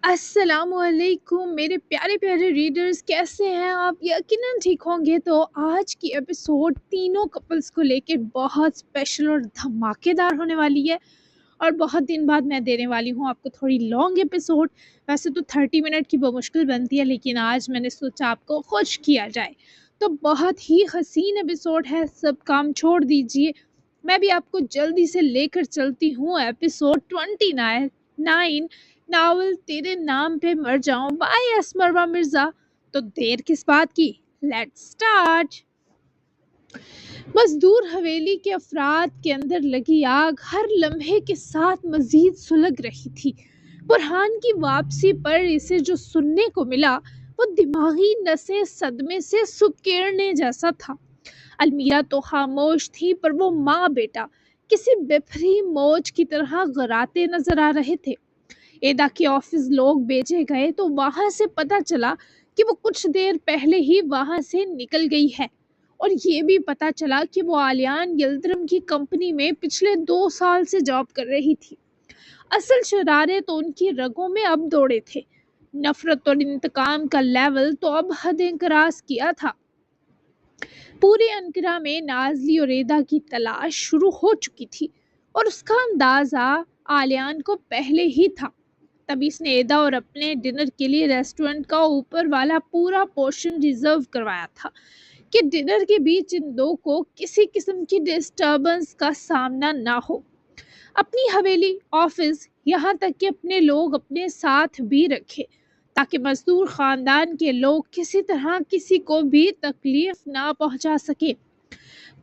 السلام علیکم میرے پیارے پیارے ریڈرز، کیسے ہیں آپ؟ یقیناً ٹھیک ہوں گے۔ تو آج کی ایپیسوڈ تینوں کپلز کو لے کے بہت اسپیشل اور دھماکے دار ہونے والی ہے، اور بہت دن بعد میں دینے والی ہوں آپ کو تھوڑی لانگ ایپیسوڈ۔ ویسے تو 30 منٹ کی بمشکل بنتی ہے، لیکن آج میں نے سوچا آپ کو خوش کیا جائے۔ تو بہت ہی حسین ایپیسوڈ ہے، سب کام چھوڑ دیجئے، میں بھی آپ کو جلدی سے لے کر چلتی ہوں ایپیسوڈ 29 ناول تیرے نام پہ مر جاؤں بائی اسمروا مرزا۔ تو دیر کس بات کی، لیٹس سٹارٹ۔ مزدور حویلی کے افراد کے اندر لگی آگ ہر لمحے کے ساتھ مزید سلگ رہی تھی۔ برہان کی واپسی پر اسے جو سننے کو ملا وہ دماغی نسیں صدمے سے سکیڑنے جیسا تھا۔ المیرا تو خاموش تھی، پر وہ ماں بیٹا کسی بپھری موج کی طرح غراتے نظر آ رہے تھے۔ ایدا کے آفس لوگ بھیجے گئے تو وہاں سے پتہ چلا کہ وہ کچھ دیر پہلے ہی وہاں سے نکل گئی ہے، اور یہ بھی پتہ چلا کہ وہ آلیان یلدرم کی کمپنی میں پچھلے 2 سال سے جاب کر رہی تھی۔ اصل شرارے تو ان کی رگوں میں اب دوڑے تھے۔ نفرت اور انتقام کا لیول تو اب حدیں کراس کیا تھا۔ پورے انقرہ میں نازلی اور ایدا کی تلاش شروع ہو چکی تھی، اور اس کا اندازہ آلیان کو پہلے ہی تھا۔ تبھی اس نے ایدا اور اپنے ڈنر کے لیے ریسٹورنٹ کا اوپر والا پورا پورشن ریزرو کروایا تھا کہ ڈنر کے بیچ ان دو کو کسی قسم کی ڈسٹربنس کا سامنا نہ ہو۔ اپنی حویلی، آفس، یہاں تک کہ اپنے لوگ اپنے ساتھ بھی رکھے، تاکہ مزدور خاندان کے لوگ کسی طرح کسی کو بھی تکلیف نہ پہنچا سکے۔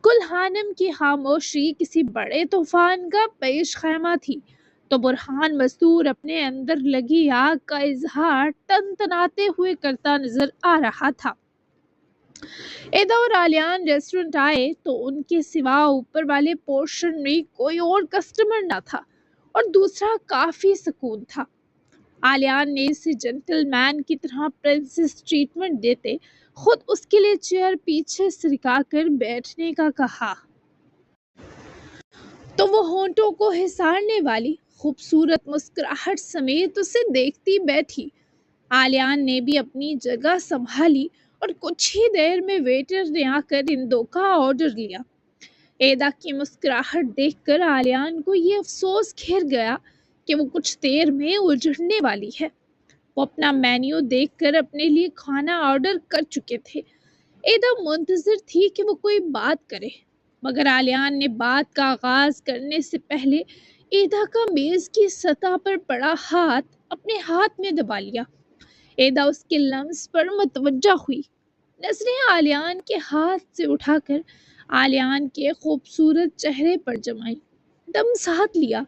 کل خانم کی خاموشی کسی بڑے طوفان کا پیش خیمہ تھی، تو برہان مزدور اپنے اندر لگی آگ کا اظہار تنتناتے ہوئے کرتا نظر آ رہا تھا۔ ایدا اور آلیان ریسٹورنٹ آئے تو ان کے سوا اوپر والے پورشن میں کوئی اور کسٹمر نہ تھا، اور دوسرا کافی سکون تھا۔ آلیان نے اسے جنٹل مین کی طرح پرنسس ٹریٹمنٹ دیتے خود اس کے لیے چیئر پیچھے سرکا کر بیٹھنے کا کہا، تو وہ ہونٹوں کو ہسارنے والی خوبصورت مسکراہٹ سمیت اسے دیکھتی بیٹھی۔ آلیان نے بھی اپنی جگہ سنبھالی، اور کچھ ہی دیر میں ویٹر نے آ کر ان دو کا آرڈر لیا۔ ایدا کی مسکراہٹ دیکھ کر آلیان کو یہ افسوس گھیر گیا کہ وہ کچھ دیر میں اجڑنے والی ہے۔ وہ اپنا مینیو دیکھ کر اپنے لیے کھانا آرڈر کر چکے تھے۔ ایدا منتظر تھی کہ وہ کوئی بات کرے، مگر آلیان نے بات کا آغاز کرنے سے پہلے ایدا کا میز کی سطح پر پڑا ہاتھ اپنے ہاتھ میں دبا لیا۔ ایدا اس کے لمس پر متوجہ ہوئی، نظریں آلیان کے ہاتھ سے اٹھا کر آلیان کے خوبصورت چہرے پر جمائی۔ دم ساتھ لیا۔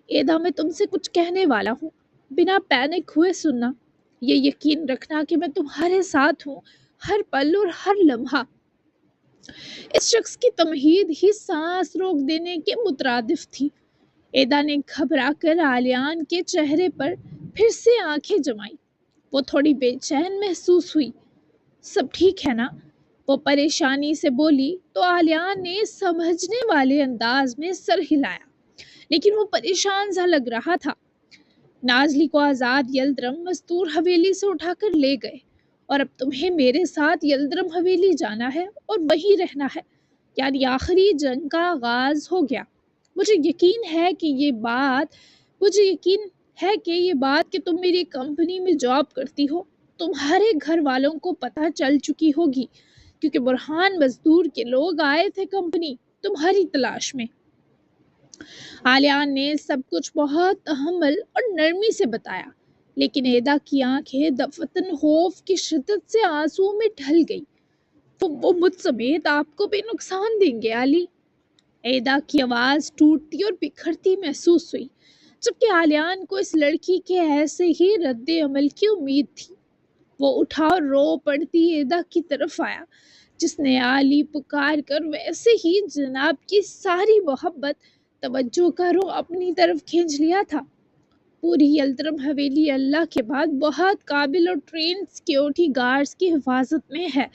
ایدا، میں تم سے کچھ کہنے والا ہوں، بنا پینک ہوئے سننا۔ یہ یقین رکھنا کہ میں تمہارے ساتھ ہوں، ہر پل اور ہر لمحہ۔ اس شخص کی تمہید ہی سانس روک دینے کے مترادف تھی۔ ایدا نے گھبرا کر آلیان کے چہرے پر پھر سے آنکھیں جمائی۔ وہ تھوڑی بے چین محسوس ہوئی۔ سب ٹھیک ہے نا؟ وہ پریشانی سے بولی، تو آلیان نے سمجھنے والے انداز میں سر ہلایا، لیکن وہ پریشان سا لگ رہا تھا۔ نازلی کو آزاد یلدرم مزدور حویلی سے اٹھا کر لے گئے، اور اب تمہیں میرے ساتھ یلدرم حویلی جانا ہے اور وہیں رہنا ہے، یعنی آخری جنگ کا آغاز ہو گیا۔ مجھے یقین ہے کہ یہ بات کہ تم میری کمپنی میں جاب کرتی ہو تمہارے گھر والوں کو پتہ چل چکی ہوگی، کیونکہ برہان مزدور کے لوگ آئے تھے کمپنی تمہاری تلاش میں۔ آلیان نے سب کچھ بہت تحمل اور نرمی سے بتایا، لیکن ایدا کی آنکھیں دفتن خوف کی شدت سے آنسو میں ڈھل گئی۔ وہ مجھ سمیت آپ کو بھی نقصان دیں گے علی۔ ایدا کی آواز ٹوٹتی اور بکھرتی محسوس ہوئی، جبکہ آلیان کو اس لڑکی کے ایسے ہی رد عمل کی امید تھی۔ وہ اٹھا اور رو پڑتی ایدا کی طرف آیا، جس نے علی پکار کر ویسے ہی جناب کی ساری محبت توجہ کا رخ اپنی طرف کھینچ لیا تھا۔ پوری یلدرم حویلی اللہ کے بعد بہت قابل اور ٹرین سیکیورٹی گارڈز کی حفاظت میں ہے۔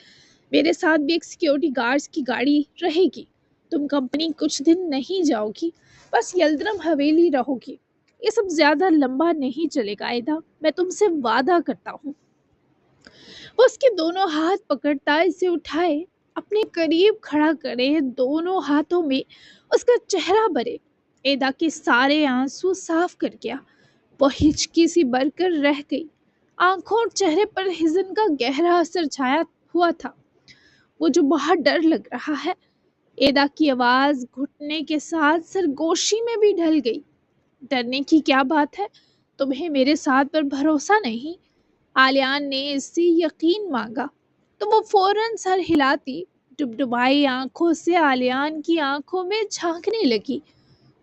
میرے ساتھ بھی ایک سیکیورٹی گارڈز کی گاڑی رہے گی۔ تم کمپنی کچھ دن نہیں جاؤ گی، بس یلدرم حویلی رہو گی۔ یہ سب زیادہ لمبا نہیں چلے گا ایدا، میں تم سے وعدہ کرتا ہوں۔ وہ اس کے دونوں ہاتھ پکڑتا اسے اٹھائے، اپنے قریب کھڑا کرے، دونوں ہاتھوں میں اس کا چہرہ بھرے۔ ایدا کے سارے آنسو صاف کر گیا، وہ ہچکی سی بھر کر رہ گئی، آنکھوں اور چہرے پر حزن کا گہرا اثر چھایا ہوا تھا۔ وہ جو بہت ڈر لگ رہا ہے۔ ایدا کی آواز گھٹنے کے ساتھ سرگوشی میں بھی ڈھل گئی۔ ڈرنے کی کیا بات ہے؟ تمہیں میرے ساتھ پر بھروسہ نہیں؟ آلیان نے اس سے یقین مانگا تو وہ فوراً سر ہلاتی، ڈبڈبائی آنکھوں سے آلیان کی آنکھوں میں جھانکنے لگی۔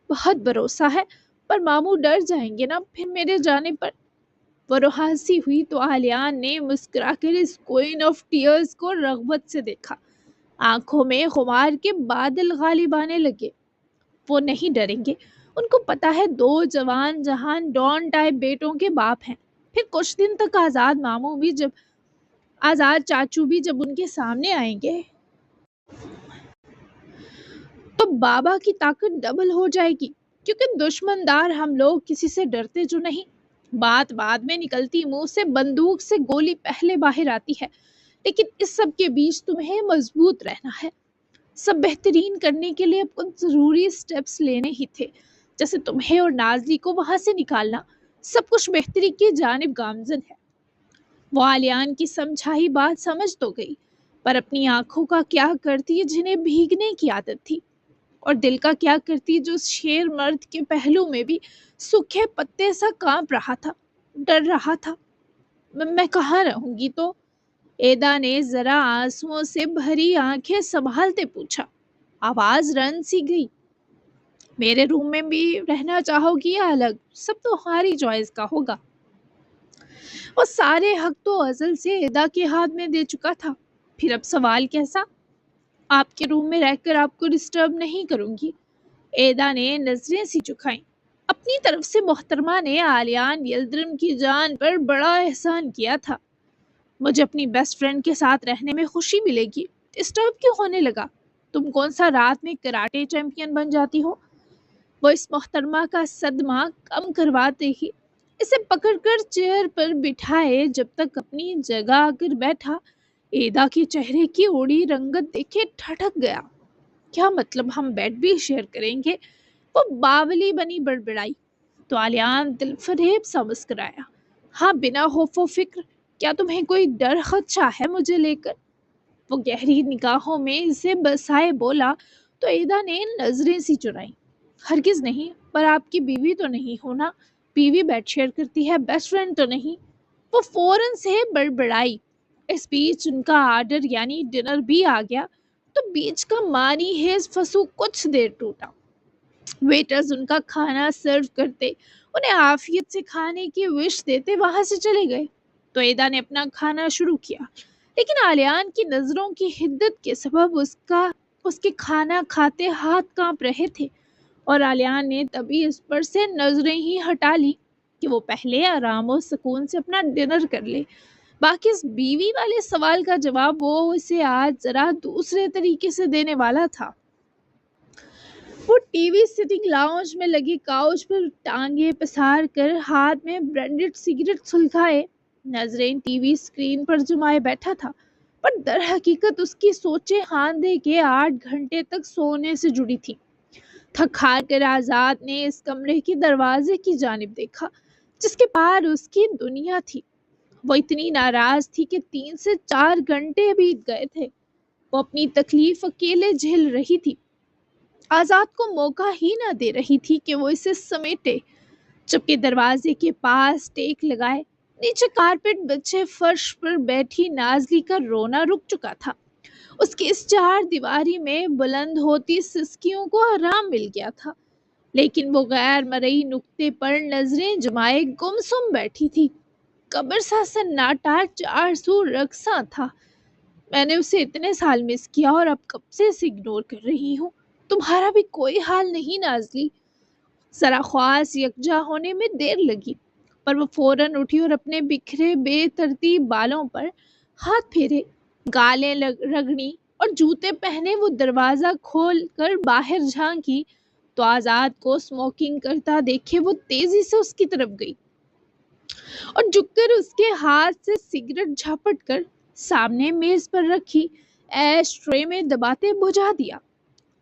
بہت بھروسہ ہے، پر ماموں ڈر جائیں گے نا پھر میرے جانے پر۔ وہ رہاسی ہوئی تو آلیان نے مسکرا کر اس کوئن آف ٹیئرز کو رغبت سے دیکھا۔ آنکھوں میں خمار کے بادل غالب آنے لگے۔ وہ نہیں ڈریں گے، ان کو پتا ہے دو جوان جہان ڈان ٹائپ بیٹوں کے باپ ہیں۔ پھر کچھ دن تک آزاد چاچو بھی جب ان کے سامنے آئیں گے تو بابا کی طاقت ڈبل ہو جائے گی، کیونکہ دشمن دار ہم لوگ کسی سے ڈرتے جو نہیں۔ بات بعد میں نکلتی منہ سے، بندوق سے گولی پہلے باہر آتی ہے، لیکن اس سب کے بیچ تمہیں مضبوط رہنا ہے۔ سب بہترین کرنے کے لیے اب کچھ ضروری سٹیپس لینے ہی تھے، جیسے تمہیں اور نازلی کو وہاں سے نکالنا۔ سب کچھ بہتری کی جانب گامزن ہے۔ وہ آلیان کی سمجھائی بات سمجھ تو گئی، پر اپنی آنکھوں کا کیا کرتی جنہیں بھیگنے کی عادت تھی، اور دل کا کیا کرتی جو اس شیر مرد کے پہلو میں بھی سوکھے پتے سا کانپ رہا تھا، ڈر رہا تھا۔ میں کہاں رہوں گی تو؟ ایدا نے ذرا آنسوؤں سے بھری آنکھیں سنبھالتے پوچھا۔ آواز رن سی گئی۔ میرے روم میں بھی رہنا چاہو گی یا الگ؟ سب تو ہماری چوائس کا ہوگا۔ وہ سارے حق تو ازل سے ایدا کے ہاتھ میں دے چکا تھا، پھر اب سوال کیسا؟ آپ کے روم میں رہ کر آپ کو ڈسٹرب نہیں کروں گی۔ ایدا نے نظریں سی جھکائیں۔ اپنی طرف سے محترمہ نے آلیان یلدرم کی جان پر بڑا احسان کیا تھا۔ مجھے اپنی بیسٹ فرینڈ کے ساتھ رہنے میں خوشی ملے گی، ڈسٹرب کیوں ہونے لگا؟ تم کون سا رات میں کراٹے چیمپئن بن جاتی ہو؟ وہ اس محترمہ کا صدمہ کم کرواتے ہی اسے پکڑ کر چیئر پر بٹھائے، جب تک اپنی جگہ آ کر بیٹھا ایدا کے چہرے کی اڑی رنگت دیکھے ٹھٹک گیا۔ کیا مطلب ہم بیڈ بھی شیئر کریں گے؟ وہ باولی بنی بڑبڑائی تو آلیان دل فریب سا مسکرایا۔ ہاں، بنا خوف و فکر۔ کیا تمہیں کوئی ڈر خدشہ ہے مجھے لے کر؟ وہ گہری نگاہوں میں اسے بسائے بولا تو ایدا نے نظریں سی چرائیں۔ ہرگز نہیں، پر آپ کی بیوی تو نہیں ہونا؟ بیوی بیڈ شیئر کرتی ہے، بیسٹ فرینڈ تو نہیں۔ وہ فوراً سے بڑبڑائی۔ اس بیچ ان کا آرڈر یعنی ڈنر بھی آ گیا تو بیچ کا مانی ہیز فسو کچھ دیر ٹوٹا۔ ویٹرز ان کا کھانا سرو کرتے، انہیں عافیت سے کھانے کی وش دیتے وہاں سے چلے گئے تو ایدا نے اپنا کھانا شروع کیا، لیکن آلیان کی نظروں کی حدت کے سبب اس کے کھانا کھاتے ہاتھ کانپ رہے تھے، اور آلیان نے تبھی اس پر سے نظریں ہی ہٹا لی کہ وہ پہلے آرام و سکون سے اپنا ڈنر کر لے۔ باقی اس بیوی والے سوال کا جواب وہ اسے آج ذرا دوسرے طریقے سے دینے والا تھا۔ وہ ٹی وی سٹنگ لاؤنج میں لگی کاؤچ پر ٹانگیں پسار کر ہاتھ میں برانڈڈ سگریٹ سلگائے نظریں ٹی وی اسکرین پر جمائے بیٹھا تھا، پر در حقیقت اس کی سوچیں خاندے کے 8 گھنٹے تک سونے سے جڑی تھی۔ تھک ہار کر آزاد نے اس کمرے کے دروازے کی جانب دیکھا جس کے پار اس کی دنیا تھی۔ وہ اتنی ناراض تھی کہ 3 سے 4 گھنٹے بیت گئے تھے۔ وہ اپنی تکلیف اکیلے جھیل رہی تھی، آزاد کو موقع ہی نہ دے رہی تھی کہ وہ اسے سمیٹے۔ جبکہ دروازے کے پاس ٹیک لگائے نیچے کارپیٹ بچھے فرش پر بیٹھی نازلی کا رونا رک چکا تھا۔ اس کی اس 4 دیواری میں بلند ہوتی سسکیوں کو آرام مل گیا تھا، لیکن وہ غیر مرئی نقطے پر نظریں جمائے گمسم بیٹھی تھی۔ قبر سا سناٹا 4 سو رقصاں تھا۔ میں نے اسے اتنے سال مس کیا اور اب کب سے اسے اگنور کر رہی ہوں۔ تمہارا بھی کوئی حال نہیں نازلی؟ ذرا خواص یکجا ہونے میں دیر لگی، پر وہ فوراً اٹھی اور اپنے بکھرے بے ترتیب بالوں پر ہاتھ پھیرے، گالیں رگڑی اور جوتے پہنے وہ دروازہ کھول کر باہر جھانکی تو آزاد کو اسموکنگ کرتا دیکھے وہ تیزی سے اس کی طرف گئی اور جھک کر اس کے ہاتھ سے سگریٹ جھپٹ کر سامنے میز پر رکھی ایش ٹرے میں دباتے بجھا دیا۔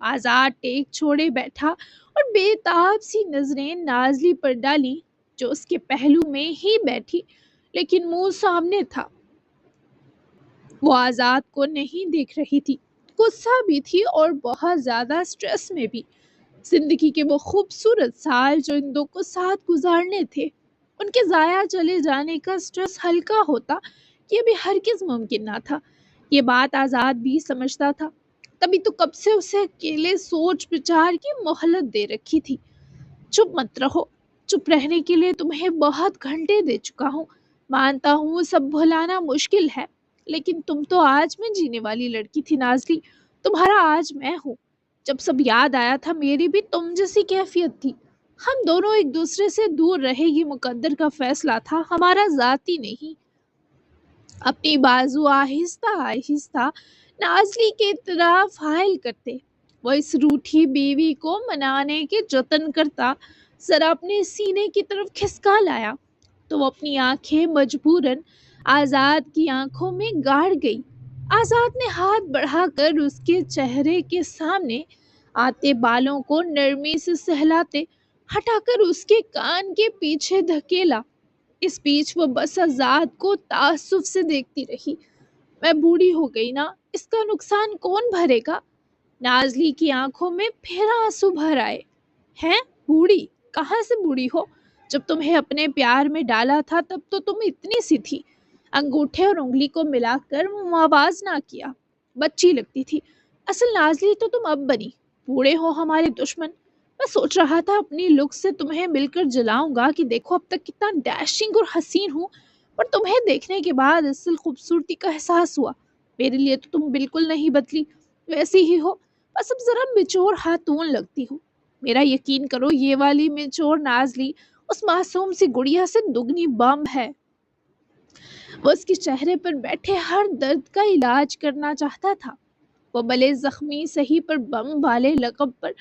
آزاد ٹیک چھوڑے بیٹھا اور بے تاب سی نظریں نازلی پر ڈالی جو اس کے پہلو میں ہی بیٹھی لیکن منہ سامنے تھا۔ وہ آزاد کو نہیں دیکھ رہی تھی، غصہ بھی تھی اور بہت زیادہ سٹریس میں بھی۔ زندگی کے وہ خوبصورت سال جو ان دو کو ساتھ گزارنے تھے، ان کے ضائع چلے جانے کا سٹریس ہلکا ہوتا یہ بھی ہرگز ممکن نہ تھا۔ یہ بات آزاد بھی سمجھتا تھا، تبھی تو کب سے اسے اکیلے سوچ بچار کی مہلت دے رکھی تھی۔ چپ مت رہو، چپ رہنے کے لیے تمہیں بہت گھنٹے دے چکا ہوں۔ مانتا ہوں سب بھلانا مشکل ہے، لیکن تم تو آج میں جینے والی لڑکی تھی نازلی، تمہارا آج میں ہوں۔ جب سب یاد آیا تھا میری بھی تم جیسی کیفیت تھی۔ ہم دونوں ایک دوسرے سے دور رہے یہ مقدر کا فیصلہ تھا، ہمارا ذاتی نہیں۔ اپنی بازو آہستہ آہستہ نازلی کے طرف حائل کرتے وہ اس روٹھی بیوی کو منانے کے جتن کرتا ذرا اپنے سینے کی طرف کھسکا لایا تو وہ اپنی آنکھیں مجبوراً آزاد کی آنکھوں میں گاڑ گئی۔ آزاد نے ہاتھ بڑھا کر اس کے چہرے کے سامنے آتے بالوں کو نرمی سے سہلاتے ہٹا کر اس کے کان کے پیچھے دھکیلا۔ اس بیچ وہ بس آزاد کو تعصب سے دیکھتی رہی۔ میں بوڑھی ہو گئی نا، اس کا نقصان کون بھرے گا؟ نازلی کی آنکھوں میں پھر آنسو بھر آئے۔ ہیں بوڑھی؟ کہاں سے بوڑھی ہو؟ جب تمہیں اپنے پیار میں ڈالا تھا تب تو تم اتنی سی تھی، انگوٹھے اور انگلی کو ملا کر موازنہ کیا، بچی لگتی تھی۔ اصل نازلی تو تم اب بنی، بوڑھے ہو ہمارے دشمن۔ میں سوچ رہا تھا اپنی لک سے تمہیں مل کر جلاؤں گا کہ دیکھو اب تک کتنا ڈیشنگ اور حسین ہوں، پر تمہیں دیکھنے کے بعد اصل خوبصورتی کا احساس ہوا۔ میرے لیے تو تم بالکل نہیں بدلی، ویسی ہی ہو، بس اب ذرا مچور خاتون لگتی ہو۔ میرا یقین کرو یہ والی مچور نازلی اس معصوم سی گڑیا سے دگنی بم ہے۔ وہ اس کے چہرے پر بیٹھے ہر درد کا علاج کرنا چاہتا تھا۔ وہ بلے زخمی سہی پر بم والے لقب پر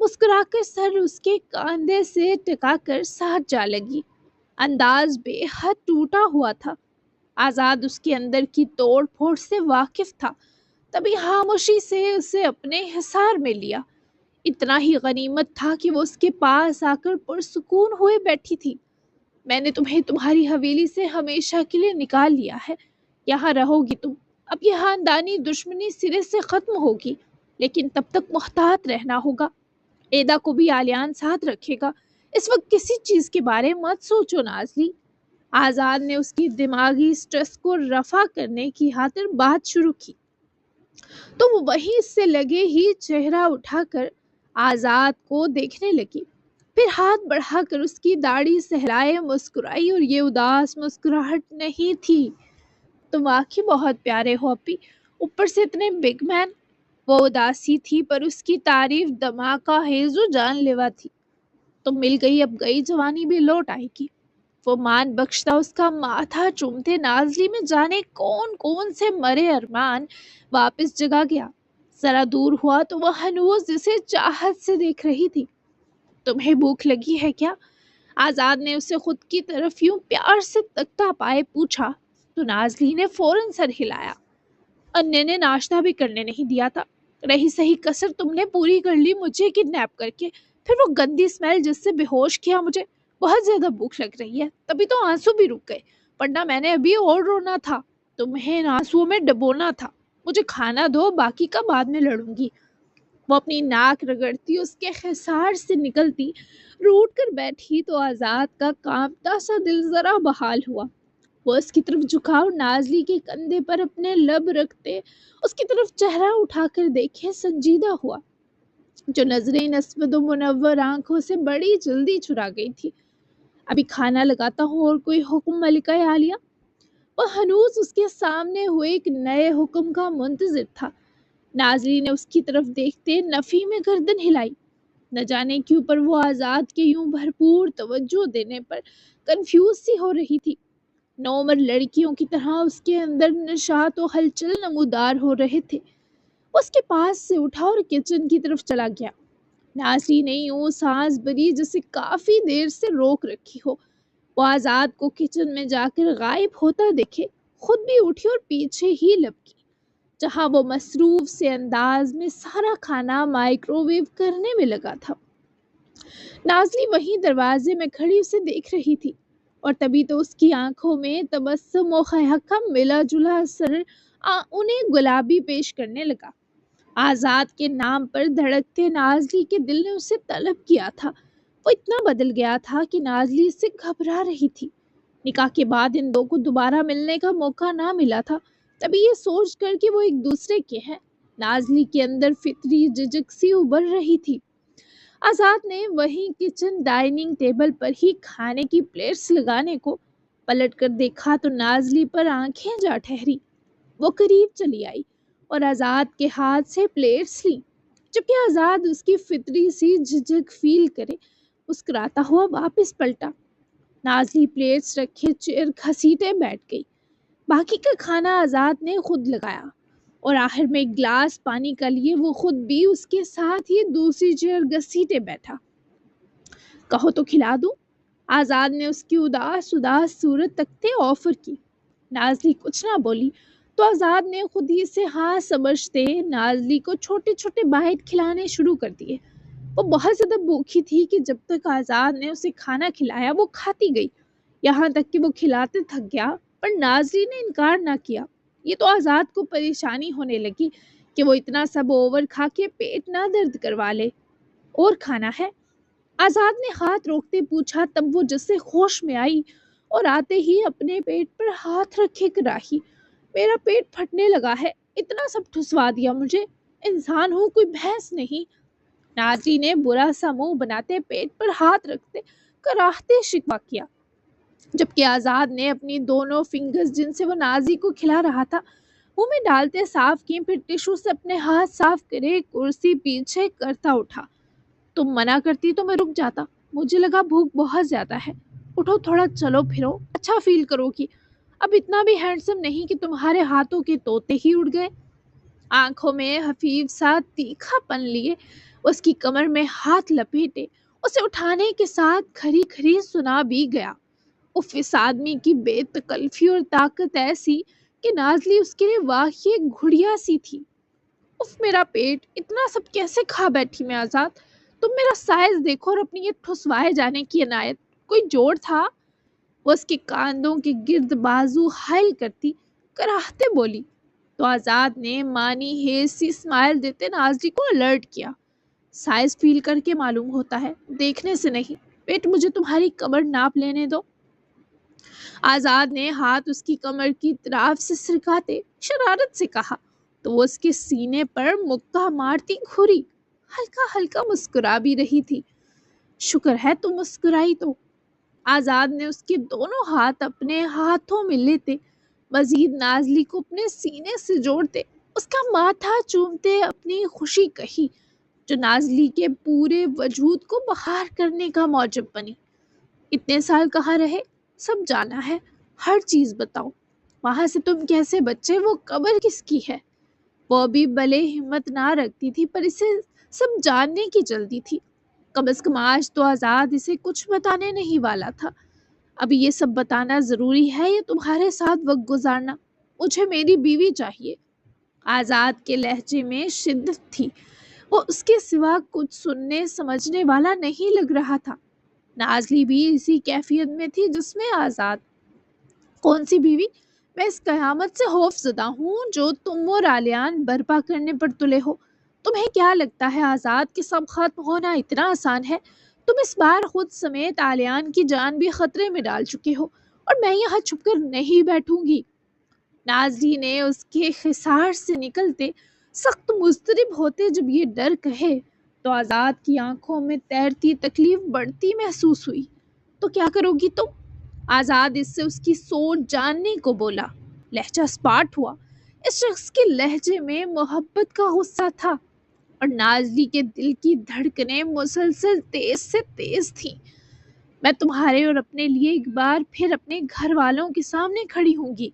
مسکرا کر سر اس کے کاندھے سے ٹکا کر ساتھ جا لگی۔ انداز بے حد ٹوٹا ہوا تھا۔ آزاد اس کے اندر کی توڑ پھوڑ سے واقف تھا، تبھی خاموشی سے اسے اپنے حصار میں لیا۔ اتنا ہی غنیمت تھا کہ وہ اس کے پاس آ کر پرسکون ہوئے بیٹھی تھی۔ میں نے تمہیں تمہاری حویلی سے ہمیشہ کے لیے نکال لیا ہے، یہاں رہو گی تم۔ اب یہ خاندانی دشمنی سرے سے ختم ہوگی، لیکن تب تک محتاط رہنا ہوگا۔ ایدا کو بھی آلیان ساتھ رکھے گا۔ اس وقت کسی چیز کے بارے مت سوچو نازلی۔ آزاد نے اس کی دماغی سٹریس کو رفع کرنے کی خاطر بات شروع کی تو وہ وہیں سے لگے ہی چہرہ اٹھا کر آزاد کو دیکھنے لگی، پھر ہاتھ بڑھا کر اس کی داڑھی سہلائے مسکرائی، اور یہ اداس مسکراہٹ نہیں تھی۔ تم واقعی بہت پیارے ہو اپی، اوپر سے اتنے بگ مین۔ وہ اداسی تھی پر اس کی تعریف دھماکہ خیز و جان لیوا تھی۔ تم مل گئی، اب گئی جوانی بھی لوٹ آئے گی۔ وہ مان بخشتا اس کا ماتھا چومتے نازلی میں جانے کون کون سے مرے ارمان واپس جگا گیا۔ ذرا دور ہوا تو وہ ہنوز اسے چاہت سے دیکھ رہی تھی۔ تمہیں بھوک لگی ہے کیا؟ آزاد نے اسے خود کی طرف یوں پیار سے تکتا پائے پوچھا تو نازلی نے فوراً سر ہلایا۔ انّے نے ناشتہ بھی کرنے نہیں دیا تھا، رہی صحیح کسر تم نے پوری کر لی مجھے کڈنیپ کر کے، پھر وہ گندی اسمیل جس سے بے ہوش کیا مجھے۔ بہت زیادہ بھوک لگ رہی ہے، تبھی تو آنسو بھی رک گئے، ورنہ میں نے ابھی اور رونا تھا، تمہیں ان آنسوؤں میں ڈبونا تھا۔ مجھے کھانا دو، باقی کا بعد میں لڑوں گی۔ وہ اپنی ناک رگڑتی اس کے خسار سے نکلتی روٹ کر بیٹھی تو آزاد کا کانپتا سا دل ذرا بحال ہوا۔ وہ اس کی طرف جھکا اور نازلی کے کندھے پر اپنے لب رکھتے اس کی طرف چہرہ اٹھا کر دیکھے سنجیدہ ہوا، جو نظریں اسود و منور آنکھوں سے بڑی جلدی چرا گئی تھی۔ ابھی کھانا لگاتا ہوں اور کوئی حکم ملکہ عالیہ؟ وہ ہنوز اس کے سامنے ہوئے ایک نئے حکم کا منتظر تھا۔ نازلی نے اس کی طرف دیکھتے نفی میں گردن ہلائی، نہ جانے کیوں پر وہ آزاد کے یوں بھرپور توجہ دینے پر کنفیوز سی ہو رہی تھی۔ نوعمر لڑکیوں کی طرح اس کے اندر نشاط و ہلچل نمودار ہو رہے تھے۔ وہ اس کے پاس سے اٹھا اور کچن کی طرف چلا گیا۔ ناصری نے یوں سانس بھری جسے کافی دیر سے روک رکھی ہو۔ وہ آزاد کو کچن میں جا کر غائب ہوتا دیکھے خود بھی اٹھی اور پیچھے ہی لپکی، جہاں وہ مصروف سے انداز میں سارا کھانا مائکرو ویو کرنے میں لگا تھا۔ نازلی وہیں دروازے میں کھڑی اسے دیکھ رہی تھی، اور تبھی تو اس کی آنکھوں میں تبسم و خیہک کا ملا جلا اثر انہیں گلابی پیش کرنے لگا۔ آزاد کے نام پر دھڑکتے نازلی کے دل نے اسے طلب کیا تھا۔ وہ اتنا بدل گیا تھا کہ نازلی اس سے گھبرا رہی تھی۔ نکاح کے بعد ان دو کو دوبارہ ملنے کا موقع نہ ملا تھا، تبھی یہ سوچ کر کہ وہ ایک دوسرے کے ہیں، نازلی کے اندر فطری جھجک سی ابھر رہی تھی۔ آزاد نے وہیں کچن ڈائننگ ٹیبل پر ہی کھانے کی پلیٹس لگانے کو پلٹ کر دیکھا تو نازلی پر آنکھیں جا ٹھہری۔ وہ قریب چلی آئی اور آزاد کے ہاتھ سے پلیٹس لی، جبکہ آزاد اس کی فطری سی جھجک فیل کرے مسکراتا ہوا واپس پلٹا۔ نازلی پلیٹس رکھے چیئر گھسیٹے بیٹھ گئی۔ باقی کا کھانا آزاد نے خود لگایا، اور آخر میں ایک گلاس پانی کا لیے وہ خود بھی اس کے ساتھ ہی دوسری چیئر گھسیٹے بیٹھا۔ کہو تو کھلا دوں؟ آزاد نے اس کی اداس اداس صورت تکتے آفر کی۔ نازلی کچھ نہ بولی تو آزاد نے خود ہی سے ہاں سمجھتے نازلی کو چھوٹے چھوٹے بائٹ کھلانے شروع کر دیے۔ وہ بہت زیادہ بھوکی تھی کہ جب تک آزاد نے اسے کھانا کھلایا وہ کھاتی گئی، یہاں تک کہ وہ کھلاتے تھک گیا، پر نازلی نے انکار نہ کیا۔ یہ تو آزاد کو پریشانی ہونے لگی کہ وہ اتنا سب اوور کھا کے پیٹ نہ درد کروا لے۔ اور کھانا ہے؟ آزاد نے ہاتھ روکتے پوچھا، تب وہ جس سے ہوش میں آئی اور آتے ہی اپنے پیٹ پر ہاتھ رکھے کراہی، میرا پیٹ پھٹنے لگا ہے، اتنا سب ٹھسوا دیا مجھے، انسان ہوں کوئی بھینس نہیں۔ نازلی نے برا سا منہ بناتے پیٹ پر ہاتھ رکھتے کراہتے شکوہ کیا، جبکہ آزاد نے اپنی دونوں فنگرز جن سے وہ نازلی کو کھلا رہا تھا منہ میں ڈالتے صاف کیے، پھر ٹشو سے اپنے ہاتھ صاف کرے کرسی پیچھے کرتا اٹھا۔ تم منع کرتی تو میں رک جاتا، مجھے لگا بھوک بہت زیادہ ہے، اٹھو تھوڑا چلو پھرو، اچھا فیل کرو گی، اب اتنا بھی ہینڈسم نہیں کہ تمہارے ہاتھوں کے طوطے ہی اڑ گئے۔ آنکھوں میں حفیظ سا تیکھا پن لیے اس کی کمر میں ہاتھ لپیٹے اسے اٹھانے کے ساتھ کھری کھری سنا بھی گیا۔ اف، اس آدمی کی بے تکلفی اور طاقت ایسی کہ نازلی اس کے لیے واقعی ایک گھڑیا سی تھی۔ اف، میرا پیٹ، اتنا سب کیسے کھا بیٹھی میں آزاد؟ تم میرا سائز دیکھو اور اپنی یہ ٹھسوائے جانے کی عنایت، کوئی جوڑ تھا؟ وہ اس کے کاندھوں کے گرد بازو حائل کرتی کراہتے بولی، تو آزاد نے مانی ہیز سی اسمائل دیتے نازلی کو الرٹ کیا۔ سائز فیل کر کے معلوم ہوتا ہے، دیکھنے سے نہیں، پیٹ مجھے تمہاری کمر ناپ لینے دو۔ آزاد نے ہاتھ اس کی کمر کی طرف سے سرکاتے شرارت سے کہا، تو وہ اس کے سینے پر مکہ مارتی گھوری، ہلکا ہلکا مسکرا بھی رہی تھی۔ شکر ہے تم مسکرائی تو۔ آزاد نے اس کے دونوں ہاتھ اپنے ہاتھوں میں لیتے مزید نازلی کو اپنے سینے سے جوڑتے اس کا ماتھا چومتے اپنی خوشی کہی، جو نازلی کے پورے وجود کو بحار کرنے کا موجب بنی۔ اتنے سال کہاں رہے؟ سب جانا ہے، ہر چیز بتاؤ۔ وہاں سے تم کیسے بچے؟ وہ قبر کس کی ہے؟ وہ بھی بھلے ہمت نہ رکھتی تھی، پر اسے سب جاننے کی جلدی تھی۔ کم از کم آج تو آزاد اسے کچھ بتانے نہیں والا تھا۔ اب یہ سب بتانا ضروری ہے یا تمہارے ساتھ وقت گزارنا؟ مجھے میری بیوی چاہیے۔ آزاد کے لہجے میں شدت تھی، وہ اس کے سوا کچھ سننے سمجھنے والا نہیں لگ رہا تھا۔ نازلی بھی اسی کیفیت میں تھی جس میں آزاد۔ کون سی بیوی؟ میں اس قیامت سے خوف زدہ ہوں جو تم اور آلیان برپا کرنے پر تلے ہو۔ تمہیں کیا لگتا ہے آزاد کہ سب ختم ہونا اتنا آسان ہے؟ تم اس بار خود سمیت آلیان کی جان بھی خطرے میں ڈال چکے ہو، اور میں یہاں چھپ کر نہیں بیٹھوں گی۔ نازلی نے اس کے خسار سے نکلتے سخت مضطرب ہوتے جب یہ ڈر کہے تو آزاد کی آنکھوں میں تیرتی تکلیف بڑھتی محسوس ہوئی۔ تو کیا کرو گی تم؟ آزاد اس سے اس کی سوچ جاننے کو بولا۔ لہجہ سپاٹ ہوا، اس شخص کے لہجے میں محبت کا غصہ تھا، اور نازلی کے دل کی دھڑکنیں مسلسل تیز سے تیز تھیں۔ میں تمہارے اور اپنے لیے ایک بار پھر اپنے گھر والوں کے سامنے کھڑی ہوں گی،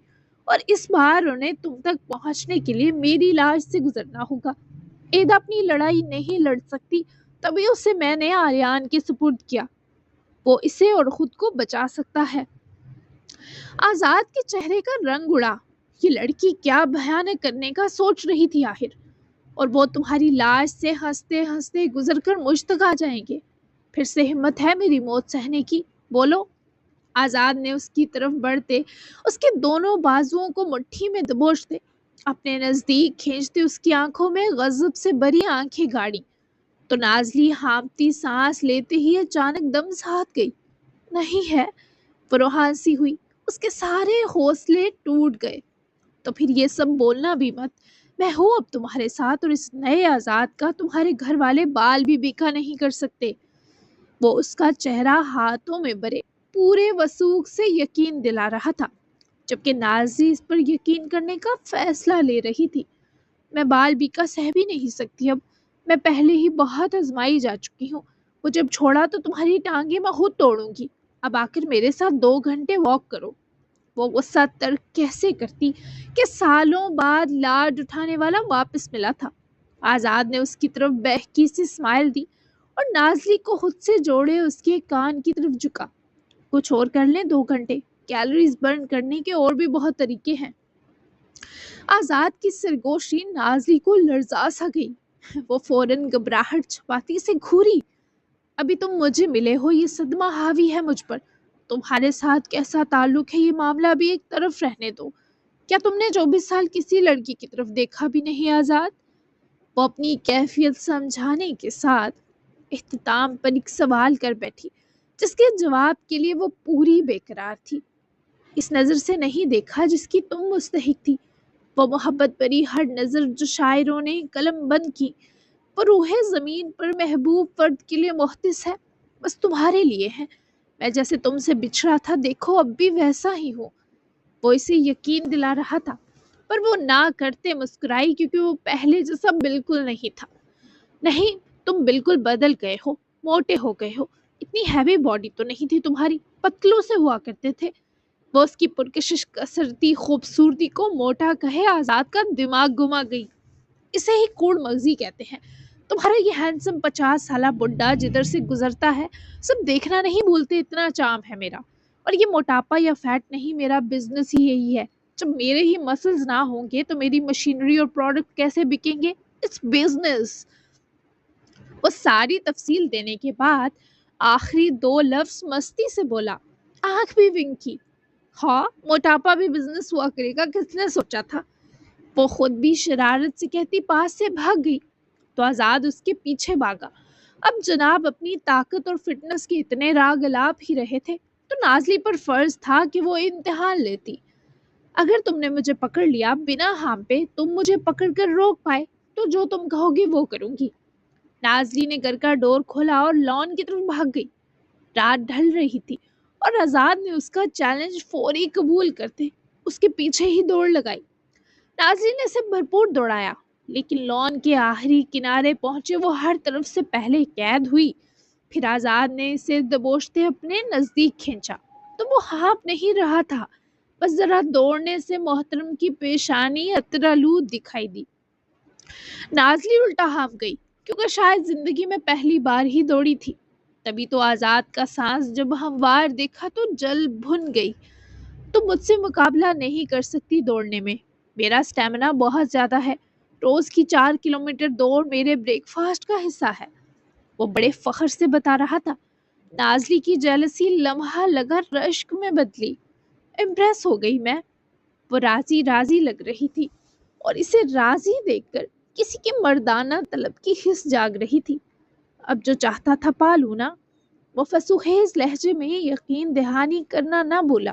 اور اس بار انہیں تم تک پہنچنے کے لیے میری لاش سے گزرنا ہوگا۔ ایدا اپنی لڑائی نہیں لڑ سکتی تبھی اسے میں نے آریان کے سپرد کیا، وہ اسے اور خود کو بچا سکتا ہے۔ آزاد کے چہرے کا رنگ اڑا، یہ لڑکی کیا بھیانک کرنے کا سوچ رہی تھی آخر، اور وہ تمہاری لاش سے ہنستے ہنستے گزر کر مجھ تک آ جائیں گے۔ پھر سے ہمت ہے میری موت سہنے کی، بولو۔ آزاد نے اس کی طرف بڑھتے اس کے دونوں بازوؤں کو مٹھی میں دبوچتے اپنے نزدیک کھینچتے اس کی آنکھوں میں غضب سے بھری آنکھیں گاڑی تو نازلی ہانپتی سانس لیتے ہی اچانک دم ساتھ گئی۔ نہیں ہے، وہ روحان سی ہوئی، اس کے سارے حوصلے ٹوٹ گئے۔ تو پھر یہ سب بولنا بھی مت، میں ہوں اب تمہارے ساتھ، اور اس نئے آزاد کا تمہارے گھر والے بال بھی بیکا نہیں کر سکتے۔ وہ اس کا چہرہ ہاتھوں میں بھرے پورے وثوق سے یقین دلا رہا تھا، جبکہ نازلی اس پر یقین کرنے کا فیصلہ لے رہی تھی۔ میں بال بیکا سہ بھی نہیں سکتی اب، میں پہلے ہی بہت آزمائی جا چکی ہوں، وہ جب چھوڑا تو تمہاری ٹانگیں میں خود توڑوں گی، اب آ کر میرے ساتھ 2 گھنٹے واک کرو۔ وہ غصہ ترک کیسے کرتی کہ سالوں بعد لاڈ اٹھانے والا واپس ملا تھا۔ آزاد نے اس کی طرف بہکی سی اسمائل دی اور نازلی کو خود سے جوڑے اس کے کان کی طرف جھکا۔ کچھ اور کر لیں 2 گھنٹے، کیلوریز برن کرنے کے اور بھی بہت طریقے ہیں۔ آزاد کی سرگوشی نازلی کو لرزا سا گئی، وہ فوراً گھبراہٹ چھپاتی سے گھوری۔ ابھی تم مجھے ملے ہو، یہ صدمہ حاوی ہے مجھ پر، تمہارے ساتھ کیسا تعلق ہے یہ معاملہ بھی ایک طرف رہنے دو۔ کیا تم نے 24 سال کسی لڑکی کی طرف دیکھا بھی نہیں آزاد؟ وہ اپنی کیفیت سمجھانے کے ساتھ اختتام پر ایک سوال کر بیٹھی جس کے جواب کے لیے وہ پوری بے قرار تھی۔ اس نظر سے نہیں دیکھا جس کی تم مستحق تھی، وہ محبت بری ہر نظر جو شاعروں نے قلم بند کی، وہ روح زمین پر محبوب فرد کے لیے محتس ہے، بس تمہارے لیے ہے۔ میں جیسے تم سے بچھڑا تھا دیکھو اب بھی ویسا ہی ہوں۔ وہ اسے یقین دلا رہا تھا، پر وہ نہ کرتے مسکرائی کیونکہ وہ پہلے جیسا بالکل نہیں تھا۔ نہیں، تم بالکل بدل گئے ہو، موٹے ہو گئے ہو، اتنی ہیوی باڈی تو نہیں تھی تمہاری، پتلوں سے ہوا کرتے تھے۔ وہ اس کی پرکشش کسرتی خوبصورتی کو موٹا کہے آزاد کا دماغ گھما گئی۔ اسے ہی کوڑ مغزی کہتے ہیں۔ تمہارا یہ ہینڈسم 50 سالہ بڈھا جدھر سے گزرتا ہے سب دیکھنا نہیں بھولتے، اتنا چام ہے میرا۔ اور یہ موٹاپا یا فیٹ نہیں، میرا بزنس ہی یہی ہے۔ جب میرے ہی مسلز نہ ہوں گے تو میری مشینری اور پروڈکٹ کیسے بکیں گے؟ It's business. وہ ساری تفصیل دینے کے بعد آخری 2 لفظ مستی سے بولا، آنکھ بھی ونک کی۔ ہاں، موٹاپا بھی بزنس ہوا کرے گا، کس نے سوچا تھا؟ وہ خود بھی شرارت سے کہتی پاس سے بھاگ گئی تو آزاد اس کے پیچھے بھاگا۔ اب جناب اپنی طاقت اور فٹنس کے اتنے راگ الاپ ہی رہے تھے تو نازلی پر فرض تھا کہ وہ امتحان لیتی۔ اگر تم نے مجھے پکڑ لیا بنا ہانپے، تم مجھے پکڑ کر روک پائے تو جو تم کہو گے وہ کروں گی۔ نازلی نے گھر کا ڈور کھولا اور لان کی طرف بھاگ گئی۔ رات ڈھل رہی تھی اور آزاد نے اس کا چیلنج فوری قبول کرتے اس کے پیچھے ہی دوڑ لگائی۔ نازلی نے اسے بھرپور دوڑایا، لیکن لان کے آخری کنارے پہنچے وہ ہر طرف سے پہلے قید ہوئی۔ پھر آزاد نے اسے دبوچتے اپنے نزدیک کھینچا تو وہ ہانپ نہیں رہا تھا، بس ذرا دوڑنے سے محترم کی پیشانی عطرآلود دکھائی دی۔ نازلی الٹا ہانپ گئی کیونکہ شاید زندگی میں پہلی بار ہی دوڑی تھی۔ تبھی تو آزاد کا سانس جب ہموار دیکھا تو جل بھن گئی۔ تم مجھ سے مقابلہ نہیں کر سکتی دوڑنے میں، میرا سٹیمنا بہت زیادہ ہے، روز کی 4 کلومیٹر دوڑ میرے بریک فاسٹ کا حصہ ہے، وہ بڑے فخر سے بتا رہا تھا۔ نازلی کی جیلسی لمحہ لگا رشک میں بدلی۔ امپریس ہو گئی میں، وہ راضی راضی لگ رہی تھی اور اسے راضی دیکھ کر کسی کی مردانہ طلب کی حس جاگ رہی تھی۔ اب جو چاہتا تھا پا لوں نا، وہ فسوخیز لہجے میں یقین دہانی کرنا نہ بولا۔